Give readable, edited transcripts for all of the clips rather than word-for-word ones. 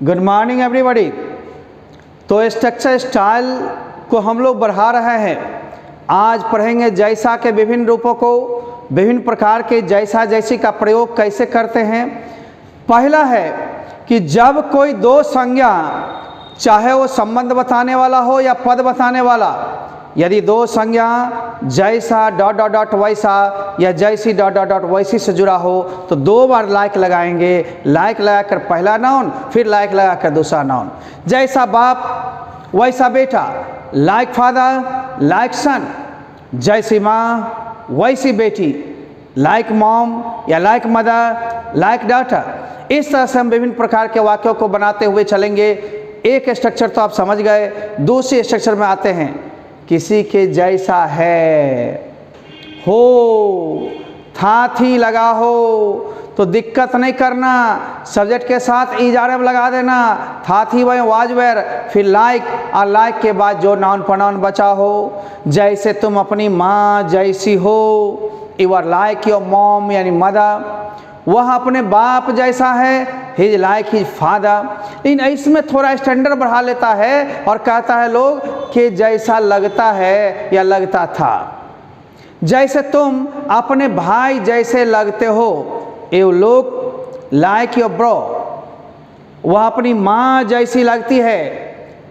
Good morning everybody. तो structure style को हम लोग बढ़ा रहे हैं। आज पढ़ेंगे जैसा के विभिन्न रूपों को, विभिन्न प्रकार के जैसा जैसी का प्रयोग कैसे करते हैं। पहला है कि जब कोई दो संज्ञा, चाहे वो संबंध बताने वाला हो या पद बताने वाला, यदि दो संज्ञा जैसा डॉट डॉट डॉट वैसा या जैसी डॉट डॉट डॉट वैसी से जुड़ा हो तो दो बार लाइक लगाएंगे। लाइक लगाकर पहला नाउन, फिर लाइक लगाकर दूसरा नाउन। जैसा बाप वैसा बेटा, लाइक फादर लाइक सन। जैसी माँ वैसी बेटी, लाइक मॉम या लाइक मदर लाइक डॉटर। इस तरह से हम विभिन्न प्रकार के वाक्यों को बनाते हुए चलेंगे। एक स्ट्रक्चर तो आप समझ गए। दूसरी स्ट्रक्चर में आते हैं। किसी के जैसा है, हो, था थी लगा हो तो दिक्कत नहीं करना, सब्जेक्ट के साथ इजारे में लगा देना। था थी वह वाज वेयर, फिर लाइक और लाइक के बाद जो नाउन प्रोनाउन बचा हो। जैसे तुम अपनी माँ जैसी हो, you are like your mom यानी मदर। वह अपने बाप जैसा है, he is like his father. लेकिन इसमें थोड़ा स्टैंडर्ड बढ़ा लेता है और कहता है लोग कि जैसा लगता है या लगता था। जैसे तुम अपने भाई जैसे लगते हो, you look like your bro. वह अपनी माँ जैसी लगती है,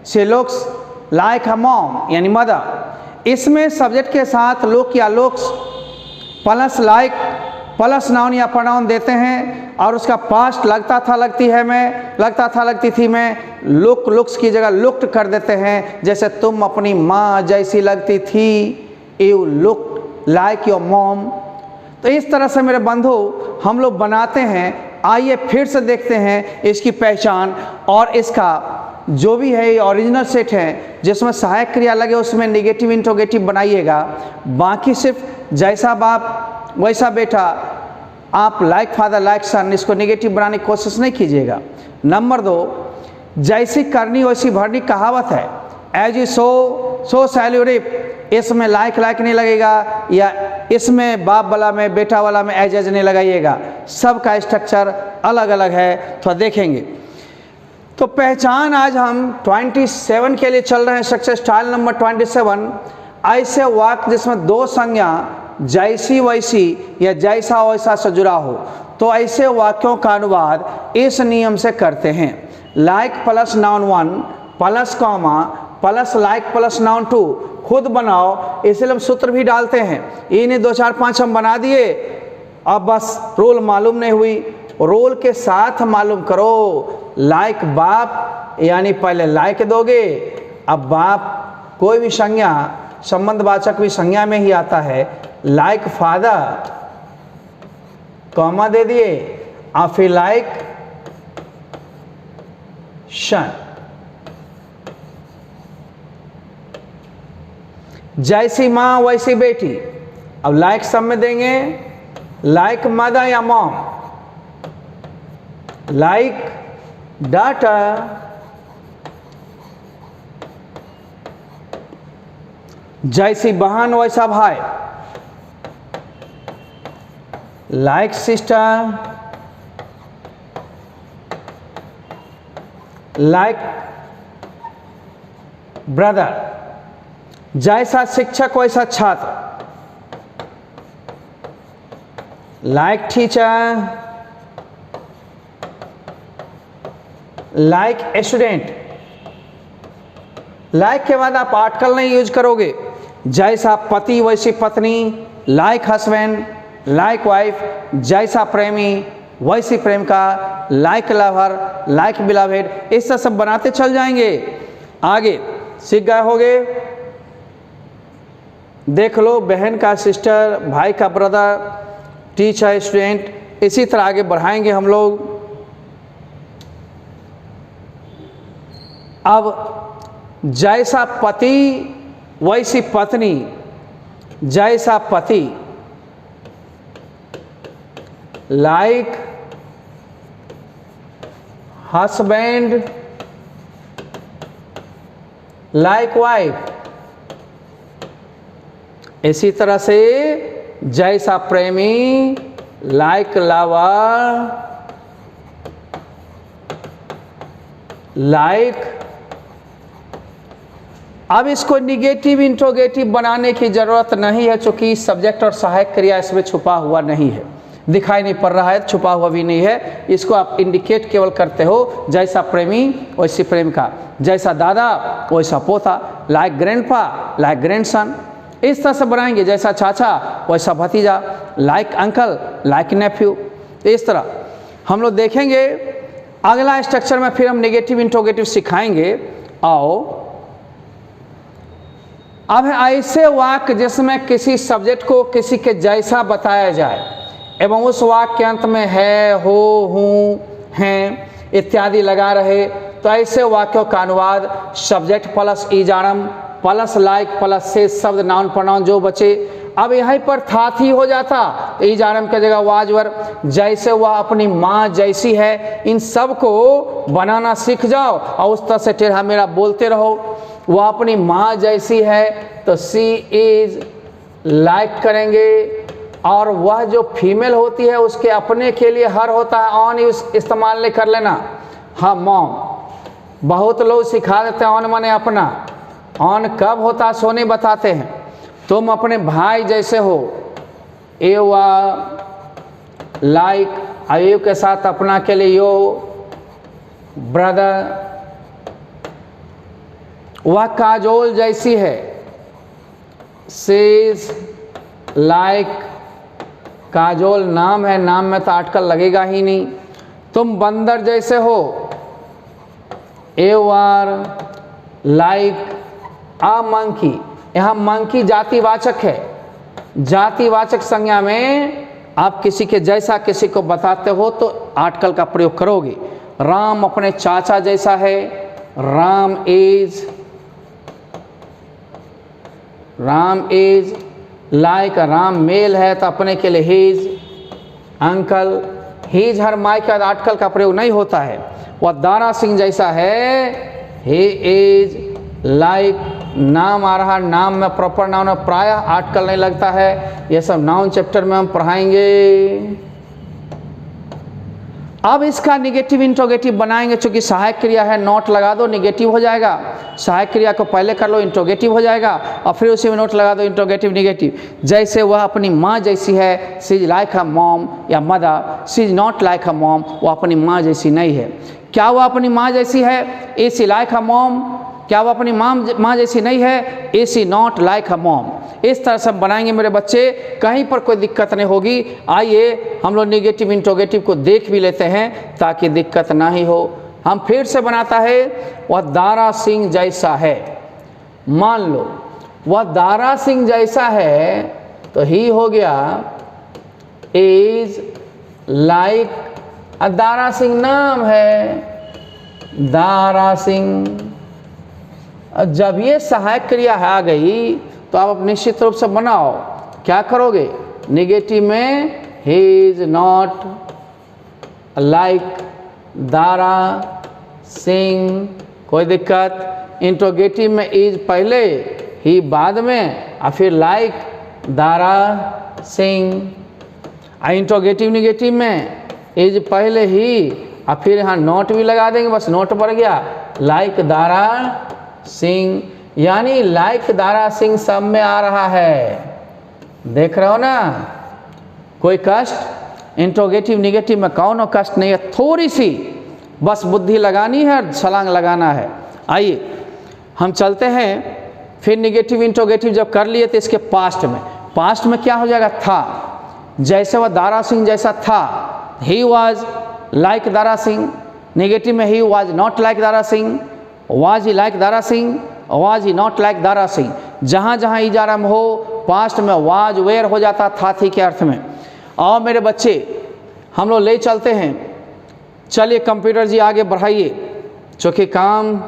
she looks like her mom यानी मदर। इसमें सब्जेक्ट के साथ लुक या looks plus like plus noun या प्रोनाउन देते हैं और उसका पास्ट लगता था लगती है में, लगता था लगती थी में लुक लुक्स की जगह लुक्ड कर देते हैं। जैसे तुम अपनी माँ जैसी लगती थी, you look like your mom. तो इस तरह से मेरे बंधु हम लोग बनाते हैं। आइए फिर से देखते हैं इसकी पहचान और इसका जो भी है ओरिजिनल सेट है जिसमें सहायक क्रिया लगे उसमें नेगेटिव इंट्रोगेटिव बनाइएगा। बाकी सिर्फ जैसा बाप वैसा बेटा, आप लाइक फादर लाइक सन, इसको नेगेटिव बनाने की कोशिश नहीं कीजिएगा। नंबर 2, जैसी करनी वैसी भरनी कहावत है। As you sow so shall you reap. इसमें लाइक लाइक नहीं लगेगा या इसमें बाप वाला में बेटा वाला में एज एज नहीं लगाइएगा। सबका स्ट्रक्चर अलग अलग है, तो देखेंगे। तो पहचान आज हम 27 के लिए चल रहे हैं। Structure style number 27। ऐसे वाक्य जिसमें दो संज्ञा जैसी वैसी या जैसा वैसा से जुड़ा हो, तो ऐसे वाक्यों का अनुवाद इस नियम से करते हैं। Like plus noun 1 plus comma plus like plus noun 2 खुद बनाओ, इसलिए हम सूत्र भी डालते हैं। इन्हें 2 4 5 हम बना दिए। अब बस रूल मालूम नहीं हुई, रूल के साथ मालूम करो। लाइक बाप यानी पहले लाइक दोगे। अब बाप कोई भी संज्ञा संबंधवाचक भी संज्ञा में ही आता है। लाइक फादर कॉमा दे दिए और फिर लाइक सन। जैसी माँ वैसी बेटी। अब लाइक सब में देंगे लाइक मदर या मॉम, लाइक डॉटर, जैसी बहन वैसा भाई, लाइक सिस्टर, लाइक ब्रदर। जैसा शिक्षक वैसा छात्र, like teacher, like student. Like के बाद आप आर्टिकल नहीं यूज करोगे। जैसा पति वैसी पत्नी, लाइक हस्बैंड, लाइक वाइफ। जैसा प्रेमी वैसी प्रेमिका, लाइक लवर, लाइक बिलवेड। इस तरह सब बनाते चल जाएंगे। आगे सीख गए होगे। देख लो, बहन का सिस्टर, भाई का ब्रदर, टीचर स्टूडेंट। इसी तरह आगे बढ़ाएंगे हम लोग। अब जैसा पति वैसी पत्नी, जैसा पति, लाइक हस्बैंड, लाइक वाइफ। इसी तरह से जैसा प्रेमी, लाइक लवर, लाइक। अब इसको निगेटिव इंट्रोगेटिव बनाने की ज़रूरत नहीं है, चूँकि सब्जेक्ट और सहायक क्रिया इसमें छुपा हुआ नहीं है, दिखाई नहीं पड़ रहा है, छुपा हुआ भी नहीं है। इसको आप इंडिकेट केवल करते हो, जैसा प्रेमी वैसी प्रेमिका, जैसा दादा वैसा पोता, लाइक ग्रैंडपा लाइक ग्रैंडसन, इस तरह से बनाएंगे। जैसा चाचा वैसा भतीजा, लाइक अंकल लाइक नेफ्यू। इस तरह हम लोग देखेंगे अगला स्ट्रक्चर में, फिर हम नेगेटिव इंट्रोगेटिव सिखाएंगे। आओ, अब ऐसे वाक्य जिसमें किसी सब्जेक्ट को किसी के जैसा बताया जाए एवं उस वाक्य के अंत में है, हो, हूँ, हैं इत्यादि लगा रहे, तो ऐसे वाक्यों का अनुवाद सब्जेक्ट प्लस ईजाणम प्लस लाइक प्लस से शब्द नाउन प्रोनाउन जो बचे। अब यहीं पर थाथी हो जाता, ईजाणम की जगह वाजवर, जैसे वह अपनी माँ जैसी है, इन सब को बनाना सीख जाओ और उस तरह से टेढ़ा मेढ़ा बोलते रहो। वह अपनी माँ जैसी है तो सी इज लाइक करेंगे, और वह जो फीमेल होती है उसके अपने के लिए हर होता है, ऑन यूज इस्तेमाल नहीं कर लेना। हाँ मॉम, बहुत लोग सिखा देते हैं ऑन माने अपना, ऑन कब होता है सोने बताते हैं। तुम अपने भाई जैसे हो, ए लाइक आयु के साथ अपना के लिए यो ब्रदर। वह काजोल जैसी है, सेज लाइक, काजोल नाम है, नाम में तो आर्टिकल लगेगा ही नहीं। तुम बंदर जैसे हो, you are like a monkey. यहाँ मंकी जातिवाचक है, जातिवाचक संज्ञा में आप किसी के जैसा किसी को बताते हो तो आर्टिकल का प्रयोग करोगे। राम अपने चाचा जैसा है, Ram is like, Ram male है तो अपने के लिए his uncle. His her my का आर्टिकल का प्रयोग नहीं होता है। वह दारा सिंह जैसा है, ही इज लाइक, नाम आ रहा, नाम में प्रॉपर नाउन में प्रायः आर्टिकल नहीं लगता है। ये सब नाउन चैप्टर में हम पढ़ाएंगे। अब इसका निगेटिव इंट्रोगेटिव बनाएंगे, चूंकि सहायक क्रिया है, नोट लगा दो निगेटिव हो जाएगा। सहायक क्रिया को पहले कर लो, इंट्रोगेटिव हो जाएगा, और फिर उसी में नोट लगा दो इंट्रोगेटिव निगेटिव। जैसे वह अपनी माँ जैसी है, she is like her mom, या mother she is not like her mom, वो अपनी माँ जैसी नहीं है। क्या वह अपनी माँ जैसी है? Is she like her mom. क्या वो अपनी माँ जैसी नहीं है? Is she not like her mom. इस तरह से बनाएंगे मेरे बच्चे, कहीं पर कोई दिक्कत नहीं होगी। आइए हम लोग निगेटिव इंट्रोगेटिव को देख भी लेते हैं ताकि दिक्कत ना ही हो। हम फिर से बनाता है, वह दारा सिंह जैसा है। मान लो वह दारा सिंह जैसा है तो ही हो गया इज लाइक, दारा सिंह नाम है, दारा सिंह। जब ये सहायक क्रिया आ गई तो आप निश्चित रूप से बनाओ। क्या करोगे? निगेटिव में he is not like Dara Singh, कोई दिक्कत। इंट्रोगेटिव में इज पहले, ही बाद में, और फिर like Dara Singh. Interrogative negative में इज पहले ही, और फिर यहाँ नोट भी लगा देंगे, बस नोट पड़ गया, लाइक दारा सिंह। यानी लाइक दारा सिंह सब में आ रहा है। देख रहे हो ना, कोई कष्ट इंट्रोगेटिव निगेटिव में कौन कष्ट नहीं है, थोड़ी सी बस बुद्धि लगानी है और छलांग लगाना है। आइए हम चलते हैं, फिर निगेटिव इंट्रोगेटिव जब कर लिए तो इसके पास्ट में क्या हो जाएगा? था। जैसे वह दारा सिंह जैसा था, he was like Dara Singh. Negative में he was not like Dara Singh, was he like Dara Singh, was he not like Dara Singh. जहाँ जहाँ इजारा में हो, पास्ट में वाज वेयर हो जाता था थी के अर्थ में। और मेरे बच्चे हम लोग ले चलते हैं। चलिए कंप्यूटर जी आगे बढ़ाइए, चूँकि काम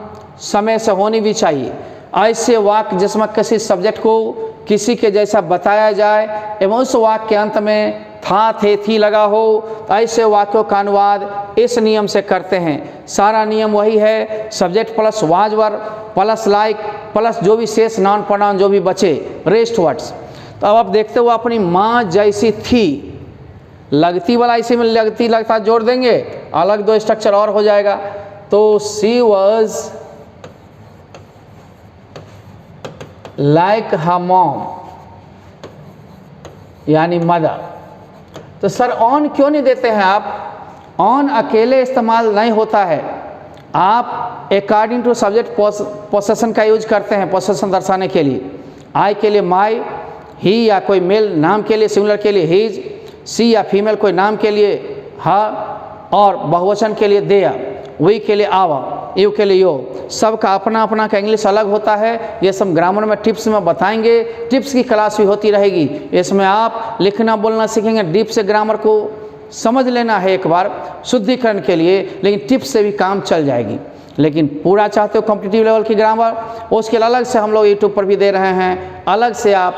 समय से होनी भी चाहिए। ऐसे वाक्य जिसमें किसी सब्जेक्ट को किसी के जैसा बताया जाए एवं उस वाक्य के अंत में था थे थी लगा हो, ऐसे वाक्यों का अनुवाद इस नियम से करते हैं। सारा नियम वही है, subject plus वाजवर plus like plus जो भी शेष नाउन प्रोनाउन जो भी बचे, रेस्ट वर्ड्स। तो अब आप देखते हो अपनी माँ जैसी थी, लगती वाला इसी में लगती लगता जोड़ देंगे, अलग दो स्ट्रक्चर और हो जाएगा। तो she was like her mom यानी मदर। तो सर ऑन क्यों नहीं देते हैं आप? ऑन अकेले इस्तेमाल नहीं होता है, आप अकॉर्डिंग टू सब्जेक्ट पोसेशन का यूज करते हैं पोसेशन दर्शाने के लिए। आई के लिए माई, ही या कोई मेल नाम के लिए सिंगुलर के लिए हिज, सी या फीमेल कोई नाम के लिए हर, और बहुवचन के लिए देयर, वी के लिए आवर, यू के लिए यो। सबका अपना अपना का इंग्लिश अलग होता है। ये सब ग्रामर में टिप्स में बताएंगे, टिप्स की क्लास भी होती रहेगी। इसमें आप लिखना बोलना सीखेंगे, डीप से ग्रामर को समझ लेना है एक बार शुद्धिकरण के लिए, लेकिन टिप्स से भी काम चल जाएगी। लेकिन पूरा चाहते हो कॉम्पिटिटिव लेवल की ग्रामर, उसके लिए अलग से हम लोग यूट्यूब पर भी दे रहे हैं। अलग से आप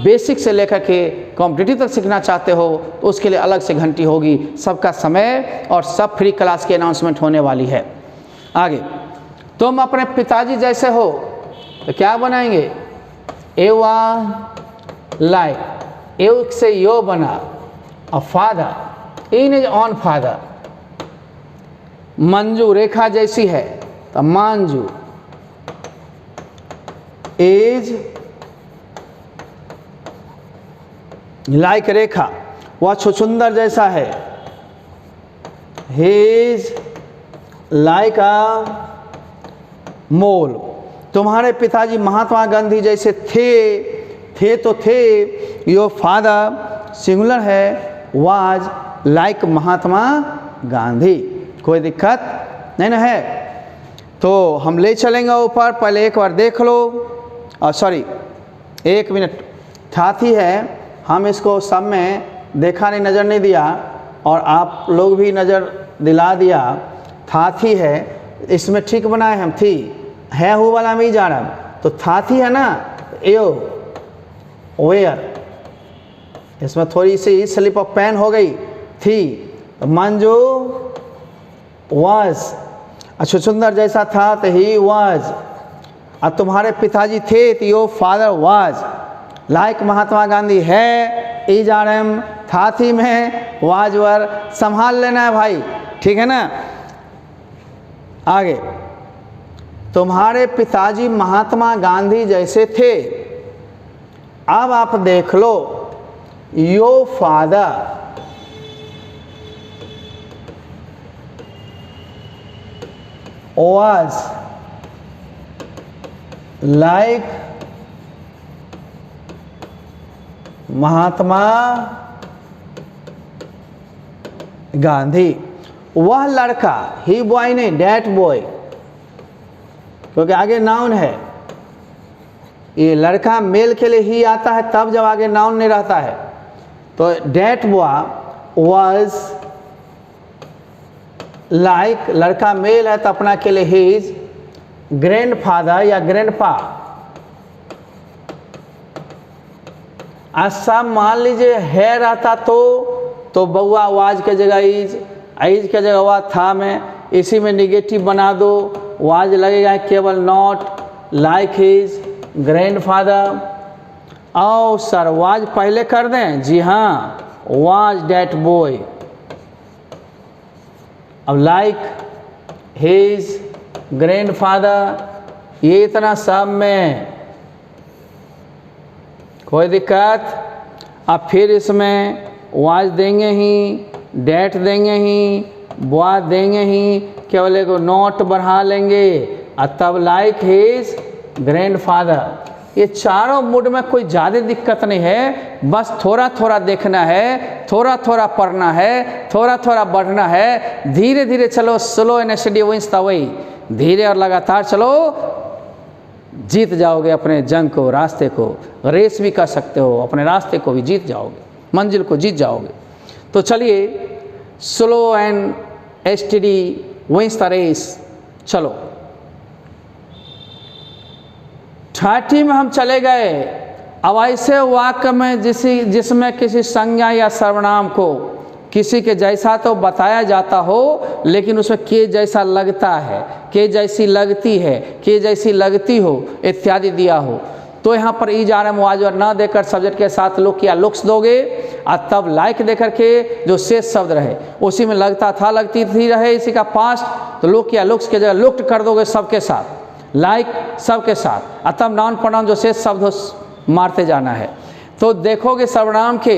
बेसिक से लेकर के कॉम्पिटिटिव तक सीखना चाहते हो तो उसके लिए अलग से घंटी होगी। सबका समय और सब फ्री क्लास की अनाउंसमेंट होने वाली है। आगे, तुम अपने पिताजी जैसे हो तो क्या बनाएंगे? यू आर लाइक, यू से यो बना, a father, in is on father. Manju Rekha जैसी है तो मांजू, इज लाइक रेखा, वह छुछुंदर जैसा है, ही इज लाइक अ मोल। तुम्हारे पिताजी महात्मा गांधी जैसे थे तो थे, योर फादर सिंगुलर है, वाज लाइक महात्मा गांधी। कोई दिक्कत नहीं ना है? तो हम ले चलेंगे ऊपर, पहले एक बार देख लो। सॉरी, एक मिनट, साथी है, हम इसको सब में देखा नहीं, नज़र नहीं दिया, और आप लोग भी नज़र दिला दिया। साथी है, इसमें ठीक बनाए हम, थी है हो वाला में ही जा रहा, तो साथी है ना, यो वेयर, इसमें थोड़ी सी स्लिप ऑफ पेन हो गई थी। मंजू वाज, अच्छा सुंदर जैसा था तो ही वाज। अब तुम्हारे पिताजी थे तो your father was like Mahatma Gandhi है, इज आर एम साथी में वाज वर, संभाल लेना है भाई, ठीक है ना। आगे, तुम्हारे पिताजी महात्मा गांधी जैसे थे। अब आप देख लो, your father was like Mahatma Gandhi. वह लड़का, ही बॉय नहीं, डैट बॉय, क्योंकि आगे नाउन है। ये लड़का मेल के लिए ही आता है तब जब आगे नाउन नहीं रहता है। तो डैट बॉय वाज लाइक, लड़का मेल है तो अपना के लिए हिज ग्रैंडफादर या ग्रैंडपा। सब मान लीजिए है रहता तो बउआ वाज के जगह इज के जगह हुआ था में, इसी में निगेटिव बना दो, वाज लगेगा केवल नॉट लाइक हिज ग्रैंडफादर। आओ सर वाज पहले कर दें, जी हाँ, वाज डैट बॉय। अब लाइक हिज ग्रैंडफादर, ये इतना सब में कोई दिक्कत। अब फिर इसमें वाज देंगे ही, डैट देंगे ही, बॉय देंगे ही, केवल एक नोट बढ़ा लेंगे और तब लाइक हिज ग्रैंडफादर। ये चारों मूड में कोई ज़्यादा दिक्कत नहीं है, बस थोड़ा थोड़ा देखना है, थोड़ा थोड़ा पढ़ना है, थोड़ा थोड़ा बढ़ना है। धीरे धीरे चलो, slow and steady wins the way, धीरे और लगातार चलो, जीत जाओगे अपने जंग को, रास्ते को। रेस भी कर सकते हो, अपने रास्ते को भी जीत जाओगे, मंजिल को जीत जाओगे। तो चलिए, slow and steady wins the race, चलो। 30 में हम चले गए। अब ऐसे वाक्य में जिसमें किसी संज्ञा या सर्वनाम को किसी के जैसा तो बताया जाता हो, लेकिन उसमें के जैसा लगता है, के जैसी लगती है, के जैसी लगती हो इत्यादि दिया हो, तो यहाँ पर is are am was were न देकर सब्जेक्ट के साथ लुक या लुक्स दोगे। और तब लाइक देकर के जो शेष शब्द रहे उसी में लगता था लगती थी रहे इसी का पास्ट, तो लुक या लुक्स की जगह लुक्ड कर दोगे सबके साथ, लाइक सबके साथ, और तब नाउन प्रोनाउन जो शेष शब्द हो मारते जाना है। तो देखोगे सर्वनाम के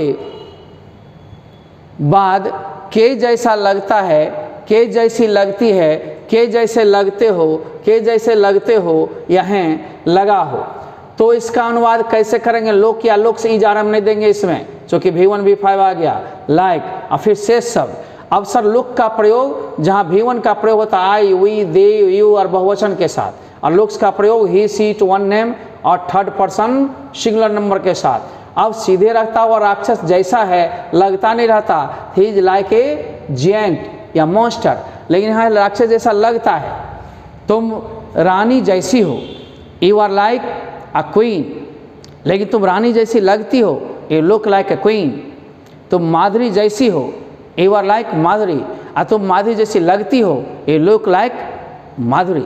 बाद के जैसा लगता है, के जैसी लगती है, के जैसे लगते हो, के जैसे लगते हो, यहाँ लगा हो, तो इसका अनुवाद कैसे करेंगे? लोक या लोक से इजारा नहीं देंगे इसमें, क्योंकि V1 V5 आ गया, लाइक और फिर शेष शब्द। अब सर लुक का प्रयोग जहाँ V1 का प्रयोग होता है आई, वी, दे, यू और बहुवचन के साथ, और लुक्स का प्रयोग ही, सी टू वन नेम और थर्ड पर्सन सिंगुलर नंबर के साथ। अब सीधे रखता हुआ राक्षस जैसा है लगता नहीं रहता, ही इज लाइक ए जिएंट या मॉन्स्टर, लेकिन यहाँ राक्षस जैसा लगता है। तुम रानी जैसी हो, you are like a queen, लेकिन तुम रानी जैसी लगती हो, you look like a queen. तुम माधुरी जैसी हो, यू आर लाइक माधुरी, और तुम माधुरी जैसी लगती हो, यू लुक लाइक माधुरी।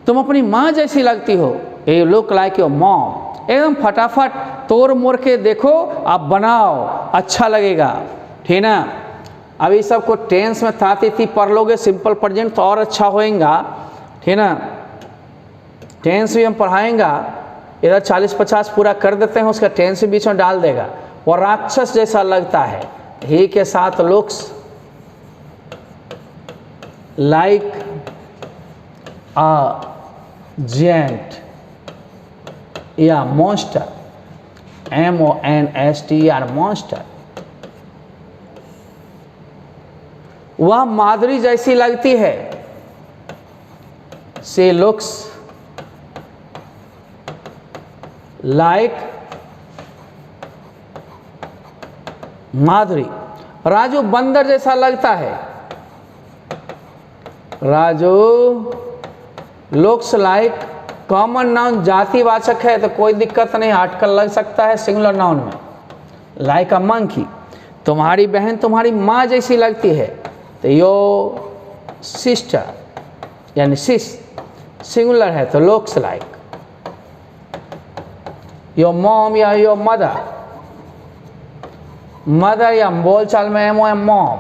तुम अपनी माँ जैसी लगती हो, you look like your mom. एकदम फटाफट तोड़ मोड़ के देखो, आप बनाओ, अच्छा लगेगा, ठीक ना। अब इस सबको टेंस में ताती थी पढ़ लोगे, सिंपल प्रेजेंट तो और अच्छा होएगा, ठीक ना। टेंस भी हम पढ़ाएंगा, इधर 40-50 पूरा कर देते हैं, उसका टेंस भी बीच में डाल देगा। और राक्षस जैसा लगता है, ही के साथ लुक्स लाइक अ जिएंट या मॉन्स्टर, MONSTER मॉन्स्टर। वह माधुरी जैसी लगती है, she looks like Madhuri. Raju बंदर जैसा लगता है, Raju looks like common noun, जातिवाचक है तो कोई दिक्कत नहीं, आर्टिकल लग सकता है सिंगुलर नाउन में, लाइक अ मंकी। तुम्हारी बहन तुम्हारी माँ जैसी लगती है, तो यो सिस्टर यानी सिस सिंगुलर है तो लुक्स लाइक। योर मॉम या योर मदर, मदर या बोलचाल में MOM मॉम।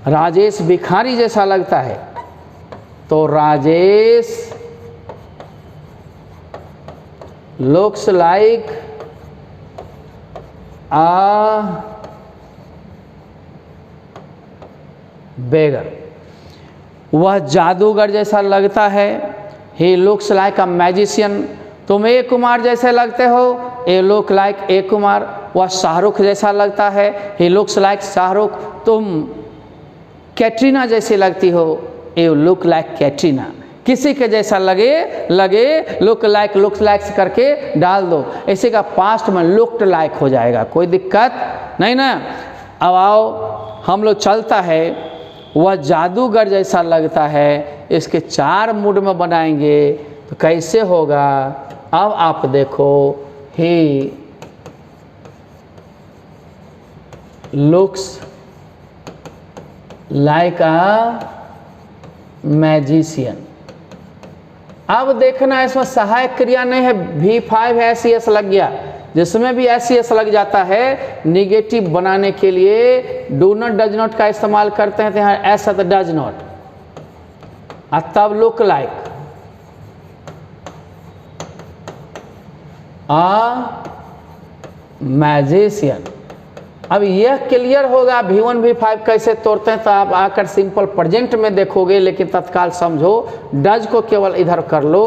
राजेश भिखारी जैसा लगता है, तो Rajesh looks like a beggar। वह जादूगर जैसा लगता है, he looks like a magician। तुम ए कुमार जैसे लगते हो, ए लुक लाइक ए कुमार। वह शाहरुख जैसा लगता है, he looks like शाहरुख। तुम कैटरीना जैसी लगती हो, you look like कैटरीना। किसी के जैसा लगे लुक लाइक करके डाल दो, इसी का पास्ट में लुक्ड लाइक हो जाएगा, कोई दिक्कत नहीं ना। अब आओ हम लोग चलता है, वह जादूगर जैसा लगता है, इसके 4 मूड में बनाएंगे तो कैसे होगा। अब आप देखो, he looks like a magician. अब देखना इसमें सहायक क्रिया नहीं है, V5 है, SES लग गया। जिसमें भी SES लग जाता है निगेटिव बनाने के लिए डू नॉट डज नॉट का इस्तेमाल करते हैं, तो यहाँ S है तो डज नॉट, और तब लुक लाइक अ मैजिशियन। अब यह क्लियर होगा V1 V5 कैसे तोड़ते हैं, तो आप आकर सिंपल प्रेजेंट में देखोगे, लेकिन तत्काल समझो डज को केवल इधर कर लो,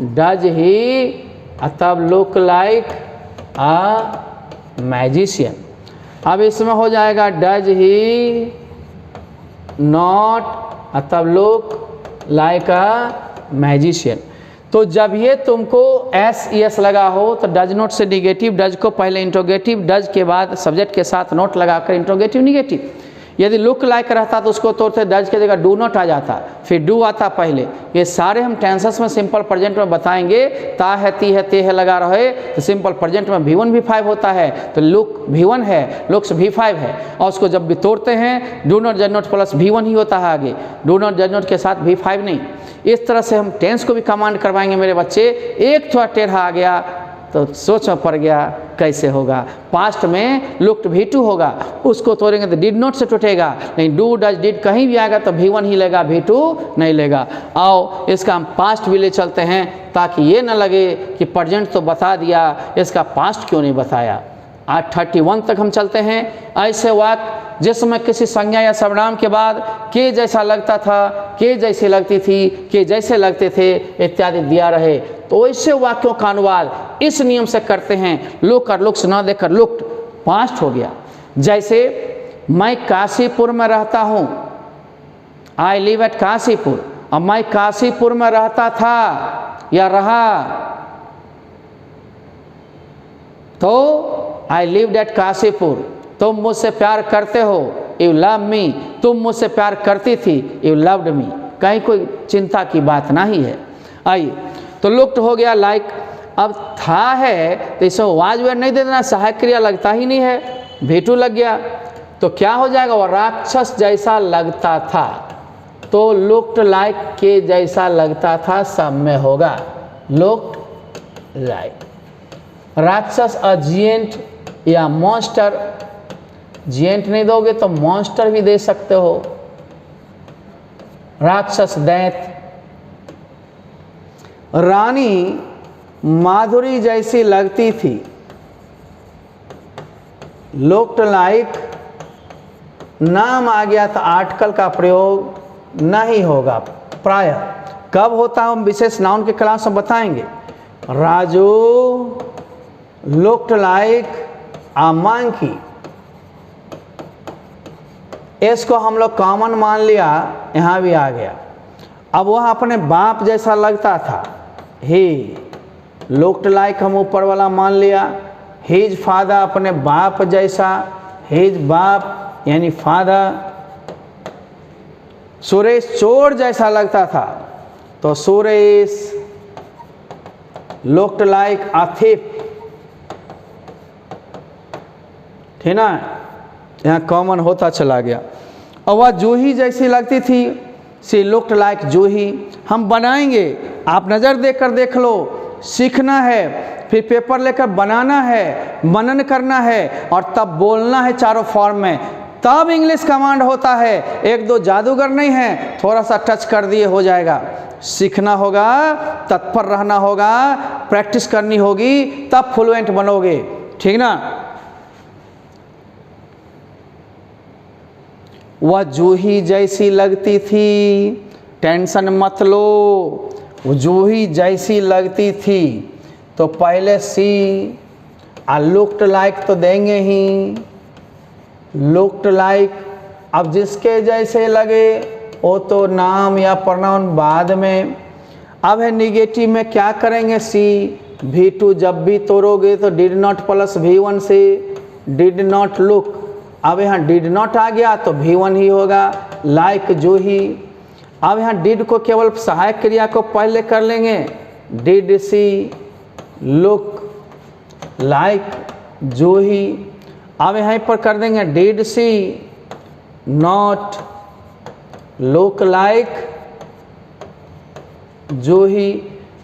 डज ही, तब लुक लाइक अ मैजिशियन। अब इसमें हो जाएगा डज ही नॉट, तब लुक लाइक अ मैजिशियन। तो जब ये तुमको SES लगा हो तो डज नॉट से निगेटिव, डज को पहले इंट्रोगेटिव, डज के बाद सब्जेक्ट के साथ नोट लगाकर इंट्रोगेटिव निगेटिव। यदि लुक लाइक रहता तो उसको तोड़ते, डज के जगह डू नॉट आ जाता, फिर डू आता पहले। ये सारे हम टेंसेस में सिंपल प्रेजेंट में बताएंगे। ता है, ती है, ते है लगा रहे तो सिंपल प्रेजेंट में V1 V5 होता है, तो लुक V1 है, लुक्स V5 है, और उसको जब भी तोड़ते हैं डू नॉट जज नॉट प्लस V1 ही होता है आगे, डू नॉट जज नॉट के साथ V5 नहीं। इस तरह से हम टेंस को भी कमांड करवाएंगे मेरे बच्चे। एक थोड़ा टेढ़ा आ गया तो सोच में पड़ गया, कैसे होगा? पास्ट में लुक्ड V2 होगा, उसको तोड़ेंगे तो डिड नॉट से टूटेगा, नहीं डू डज डिड कहीं भी आएगा तो V1 ही लेगा, V2 नहीं लेगा। आओ इसका हम पास्ट भी ले चलते हैं ताकि ये ना लगे कि प्रेजेंट तो बता दिया, इसका पास्ट क्यों नहीं बताया। आज 31 तक हम चलते हैं। ऐसे वाक्य जिसमें किसी संज्ञा या सर्वनाम के बाद के जैसा लगता था, के जैसी लगती थी, के जैसे लगते थे इत्यादि दिया रहे, तो ऐसे वाक्यों का अनुवाद इस नियम से करते हैं। लुक और लुक्स ना देकर लुक्ड पास्ट हो गया। जैसे मैं काशीपुर में रहता हूँ, आई लिव एट काशीपुर। अब मैं काशीपुर में रहता था या रहा, तो आई लिव्ड एट काशीपुर। तुम मुझसे प्यार करते हो, यू लव मी। तुम मुझसे प्यार करती थी, यू लव्ड मी। कहीं कोई चिंता की बात नहीं है। आइए, तो लुक्ड हो गया लाइक। अब था है तो इसमें वाज वेयर नहीं दे देना, सहायक क्रिया लगता ही नहीं है, V2 लग गया तो क्या हो जाएगा? वो राक्षस जैसा लगता था, तो लुक्ड लाइक के जैसा लगता था सब में होगा, लुक्ड लाइक। राक्षस अजिएंट या मॉन्स्टर, जिएंट नहीं दोगे तो मॉन्स्टर भी दे सकते हो। राक्षस दैत। रानी माधुरी जैसी लगती थी, लुक्ड लाइक। नाम आ गया तो आर्टिकल का प्रयोग नहीं होगा प्राय। कब होता है हम विशेष नाउन के क्लास में बताएंगे। Raju looked like a monkey, इसको हम लोग कॉमन मान लिया, यहाँ भी आ गया। अब वह अपने बाप जैसा लगता था, ही लुक्ड लाइक हम ऊपर वाला मान लिया। हिज फादर अपने बाप जैसा, हिज बाप यानी फादर। सुरेश चोर जैसा लगता था, तो सुरेश लुक्ड लाइक अ थिफ। ठीक ना, यहाँ कॉमन होता चला गया। और वह जूही जैसी लगती थी, सी लुक्ड लाइक जूही। हम बनाएंगे, आप नज़र देकर देख लो। सीखना है, फिर पेपर लेकर बनाना है, मनन करना है और तब बोलना है चारों फॉर्म में, तब इंग्लिश कमांड होता है। एक दो जादूगर नहीं है, थोड़ा सा टच कर दिए हो जाएगा। सीखना होगा, तत्पर रहना होगा, प्रैक्टिस करनी होगी, तब फ्लुएंट बनोगे। ठीक ना। वह जूही जैसी लगती थी, टेंशन मत लो। वो जूही जैसी लगती थी, तो पहले सी आ लुक्ड लाइक तो देंगे ही, लुक्ड लाइक। अब जिसके जैसे लगे वो तो नाम या प्रोनाउन बाद में। अब है निगेटिव में क्या करेंगे? सी V2 जब भी तोड़ोगे तो डिड नॉट प्लस V1 से डिड नॉट लुक। अब यहाँ डिड नॉट आ गया तो V1 ही होगा, लाइक जूही। अब यहाँ डिड को केवल सहायक क्रिया को पहले कर लेंगे, did she look like Juhi. अब यहाँ पर कर देंगे did she not look like Juhi.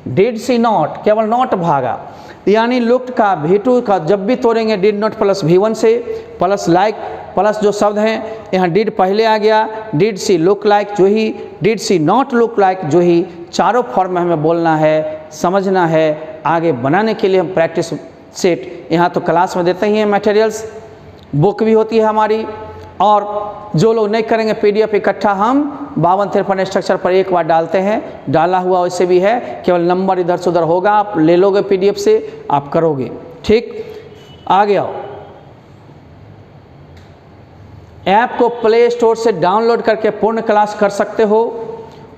Did she not, केवल नॉट भागा, यानी लुक्ड का V2 का जब भी तोड़ेंगे डिड नॉट प्लस V1 से, प्लस लाइक प्लस जो शब्द हैं, यहाँ डिड पहले आ गया, did she look like Juhi, did she not look like Juhi. चारों फॉर्म में हमें बोलना है, समझना है। आगे बनाने के लिए हम प्रैक्टिस सेट यहाँ तो क्लास में देते ही हैं, मटेरियल्स बुक भी होती है हमारी। और जो लोग नहीं करेंगे PDF इकट्ठा हम 52-53 स्ट्रक्चर पर एक बार डालते हैं, डाला हुआ वैसे भी है, केवल नंबर इधर से उधर होगा, आप ले लोगे PDF से, आप करोगे। ठीक, आगे आओ। ऐप को प्ले स्टोर से डाउनलोड करके पूर्ण क्लास कर सकते हो।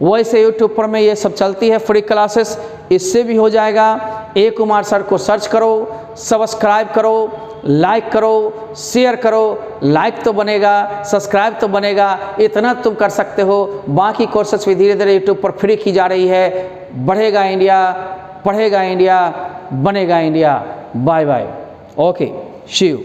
वैसे यूट्यूब पर में ये सब चलती है फ्री क्लासेस, इससे भी हो जाएगा। ए कुमार सर को सर्च करो, सब्सक्राइब करो, लाइक करो, शेयर करो। लाइक तो बनेगा, सब्सक्राइब तो बनेगा, इतना तुम कर सकते हो। बाकी कोर्सेस भी धीरे धीरे यूट्यूब पर फ्री की जा रही है। बढ़ेगा इंडिया, पढ़ेगा इंडिया, बनेगा India. Bye bye, okay, see you.